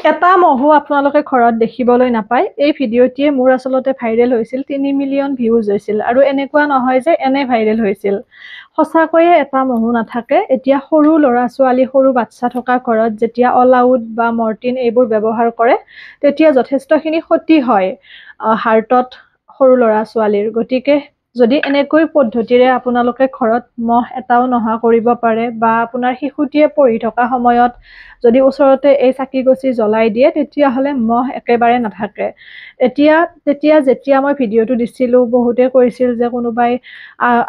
এটা মহু আপোনালোকে ঘৰত দেখিবলৈ নাপায়। এই ভিডিঅ'টিয়ে মোৰ আচলতে ভাইৰেল হৈছিল, 3 মিলিয়ন ভিউজ হৈছিল। আৰু এনেকুৱা নহয় যে এনে ভাইৰেল হৈছিল, সঁচাকৈয়ে এটা মহু নাথাকে। এতিয়া সৰু ল'ৰা ছোৱালী, সৰু বাচ্চা থকা ঘৰত যেতিয়া অল আউট বা মৰ্টিন এইবোৰ ব্যৱহাৰ কৰে, তেতিয়া যথেষ্টখিনি ক্ষতি হয় হাৰ্টত সৰু ল'ৰা ছোৱালীৰ। গতিকে যদি এনেকৈ পদ্ধতিৰে আপোনালোকে ঘৰত মহ এটাও নহা কৰিব পাৰে, বা আপোনাৰ শিশুটিয়ে পঢ়ি থকা সময়ত যদি ওচৰতে এই চাকিগছি জ্বলাই দিয়ে, তেতিয়াহ'লে মহ একেবাৰে নাথাকে। যেতিয়া মই ভিডিঅ'টো দিছিলোঁ, বহুতে কৈছিল যে কোনোবাই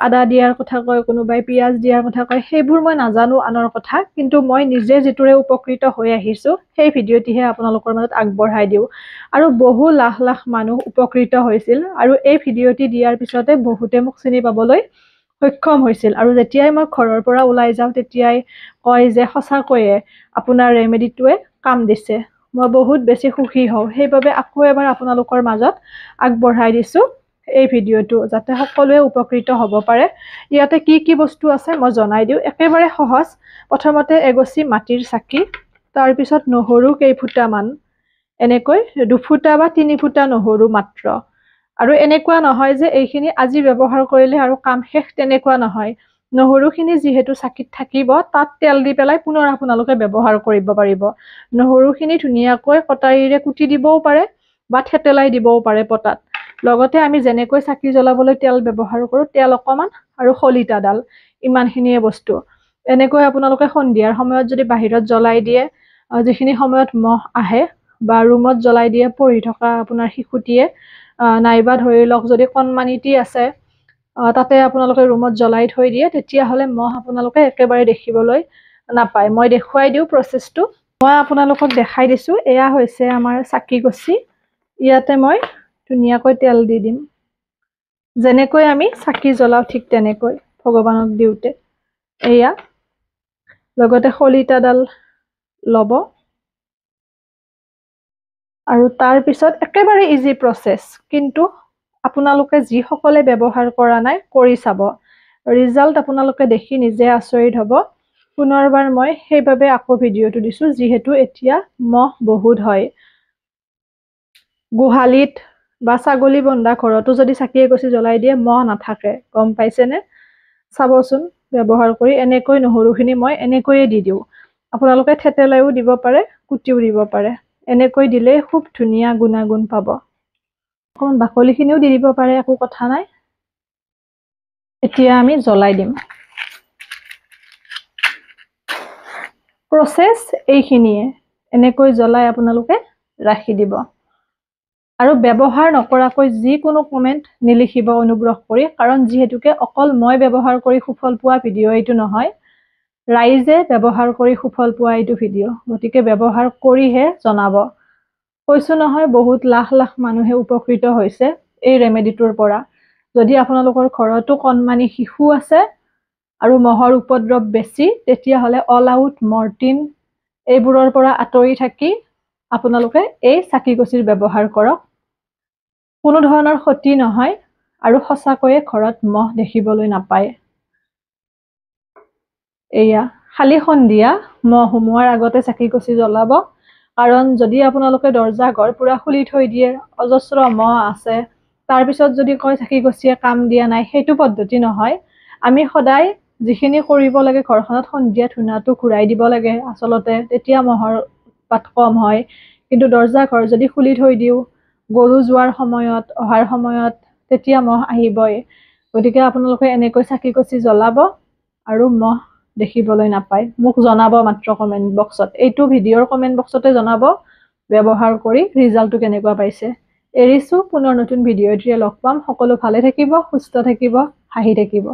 আদা দিয়াৰ কথা কয়, কোনোবাই পিঁয়াজ দিয়াৰ কথা কয়। সেইবোৰ মই নাজানো আনৰ কথা, কিন্তু মই নিজে যিটোৰে উপকৃত হৈ আহিছোঁ, সেই ভিডিঅ'টিহে আপোনালোকৰ মাজত আগবঢ়াই দিওঁ। আৰু বহু লাখ লাখ মানুহ উপকৃত হৈছিল, আৰু এই ভিডিঅ'টি দিয়াৰ পিছতে বহুতে মোক চিনি পাবলৈ সক্ষম হৈছিল। আৰু যেতিয়াই মই ঘৰৰ পৰা ওলাই যাওঁ, তেতিয়াই কয় যে সঁচাকৈয়ে আপোনাৰ ৰেমেডিটোৱে কাম দিছে। মই বহুত বেছি সুখী হওঁ। সেইবাবে আকৌ এবাৰ আপোনালোকৰ মাজত আগবঢ়াই দিছোঁ এই ভিডিঅ'টো, যাতে সকলোৱে উপকৃত হ'ব পাৰে। ইয়াতে কি কি বস্তু আছে মই জনাই দিওঁ, একেবাৰে সহজ। প্ৰথমতে এগছি মাটিৰ চাকি, তাৰপিছত নহৰু কেইফুটামান, এনেকৈ 2 ফুটা বা 3 ফুটা নহৰু মাত্ৰ। আৰু এনেকুৱা নহয় যে এইখিনি আজি ব্যৱহাৰ কৰিলে আৰু কাম শেষ, তেনেকুৱা নহয়। নহৰুখিনি যিহেতু চাকিত থাকিব, তাত তেল দি পেলাই পুনৰ আপোনালোকে ব্যৱহাৰ কৰিব পাৰিব। নহৰুখিনি ধুনীয়াকৈ কটাৰীৰে কুটি দিবও পাৰে বা থেতেলাই দিবও পাৰে পটাত। লগতে আমি যেনেকৈ চাকি জ্বলাবলৈ তেল ব্যৱহাৰ কৰোঁ, তেল অকণমান আৰু শলিতাডাল, ইমানখিনিয়ে বস্তু। এনেকৈ আপোনালোকে সন্ধিয়াৰ সময়ত যদি বাহিৰত জ্বলাই দিয়ে, যিখিনি সময়ত মহ আহে, বা ৰুমত জ্বলাই দিয়ে পঢ়ি থকা আপোনাৰ শিশুটিয়ে, নাইবা ধৰি লওক যদি কণমানিটি আছে, তাতে আপোনালোকে ৰুমত জ্বলাই থৈ দিয়ে, তেতিয়াহ'লে মহ আপোনালোকে একেবাৰে দেখিবলৈ নাপায়। মই দেখুৱাই দিওঁ প্ৰচেছটো। মই আপোনালোকক দেখাই দিছোঁ। এয়া হৈছে আমাৰ চাকিগছি। ইয়াতে মই ধুনীয়াকৈ তেল দি দিম, যেনেকৈ আমি চাকি জ্বলাওঁ ঠিক তেনেকৈ ভগৱানক দিওঁতে। এয়া লগতে শলিতাডাল ল'ব, আৰু তাৰপিছত একেবাৰে ইজি প্ৰচেছ, কিন্তু আপোনালোকে যিসকলে ব্যৱহাৰ কৰা নাই কৰি চাব। ৰিজাল্ট আপোনালোকে দেখি নিজে আচৰিত হ'ব। পুনৰবাৰ মই সেইবাবে আকৌ ভিডিঅ'টো দিছোঁ, যিহেতু এতিয়া মহ বহুত হয়। গোহালিত বা ছাগলী বন্ধা ঘৰতো যদি চাকি এগছি জ্বলাই দিয়ে, মহ নাথাকে। গম পাইছেনে? চাবচোন ব্যৱহাৰ কৰি। এনেকৈ নহৰুখিনি মই এনেকৈয়ে দি দিওঁ। আপোনালোকে থেতেলাইও দিব পাৰে, কুটিও দিব পাৰে। এনেকৈ দিলে খুব ধুনীয়া গুণাগুণ পাব। অকণমান বাকলিখিনিও দি দিব পাৰে, একো কথা নাই। এতিয়া আমি জ্বলাই দিম। প্ৰচেছ এইখিনিয়ে। এনেকৈ জ্বলাই আপোনালোকে ৰাখি দিব। আৰু ব্যৱহাৰ নকৰাকৈ যিকোনো কমেণ্ট নিলিখিব অনুগ্ৰহ কৰি, কাৰণ যিহেতুকে অকল মই ব্যৱহাৰ কৰি সুফল পোৱা ভিডিঅ' এইটো নহয়, ৰাইজে ব্যৱহাৰ কৰি সুফল পোৱা এইটো ভিডিঅ'। গতিকে ব্যৱহাৰ কৰিহে জনাব। কৈছোঁ নহয়, বহুত লাখ লাখ মানুহে উপকৃত হৈছে এই ৰেমেডিটোৰ পৰা। যদি আপোনালোকৰ ঘৰতো কণমানি শিশু আছে আৰু মহৰ উপদ্ৰৱ বেছি, তেতিয়াহ'লে অল আউট, মৰ্টিন এইবোৰৰ পৰা আঁতৰি থাকি আপোনালোকে এই চাকিগছিৰ ব্যৱহাৰ কৰক। কোনো ধৰণৰ ক্ষতি নহয়, আৰু সঁচাকৈয়ে ঘৰত মহ দেখিবলৈ নাপায়। এয়া খালি সন্ধিয়া মহ সোমোৱাৰ আগতে চাকিগছি জ্বলাব, কাৰণ যদি আপোনালোকে দৰ্জা ঘৰ পুৰা খুলি থৈ দিয়ে, অজস্ৰ মহ আছে, তাৰপিছত যদি কয় চাকিগছিয়ে কাম দিয়া নাই, সেইটো পদ্ধতি নহয়। আমি সদায় যিখিনি কৰিব লাগে ঘৰখনত, সন্ধিয়া ধূনাটো ঘূৰাই দিব লাগে আচলতে, তেতিয়া মহৰ উৎপাত কম হয়। কিন্তু দৰ্জা ঘৰ যদি খুলি থৈ দিওঁ, গৰু যোৱাৰ সময়ত, অহাৰ সময়ত, তেতিয়া মহ আহিবই। গতিকে আপোনালোকে এনেকৈ চাকিগছি জ্বলাব, আৰু মহ দেখিবলৈ নাপায়। মোক জনাব মাত্ৰ কমেণ্ট বক্সত, এইটো ভিডিঅ'ৰ কমেণ্ট বক্সতে জনাব ব্যৱহাৰ কৰি ৰিজাল্টটো কেনেকুৱা পাইছে। এৰিছোঁ, পুনৰ নতুন ভিডিঅ' এটিৰে লগ পাম। সকলো ভালে থাকিব, সুস্থ থাকিব, হাঁহি থাকিব।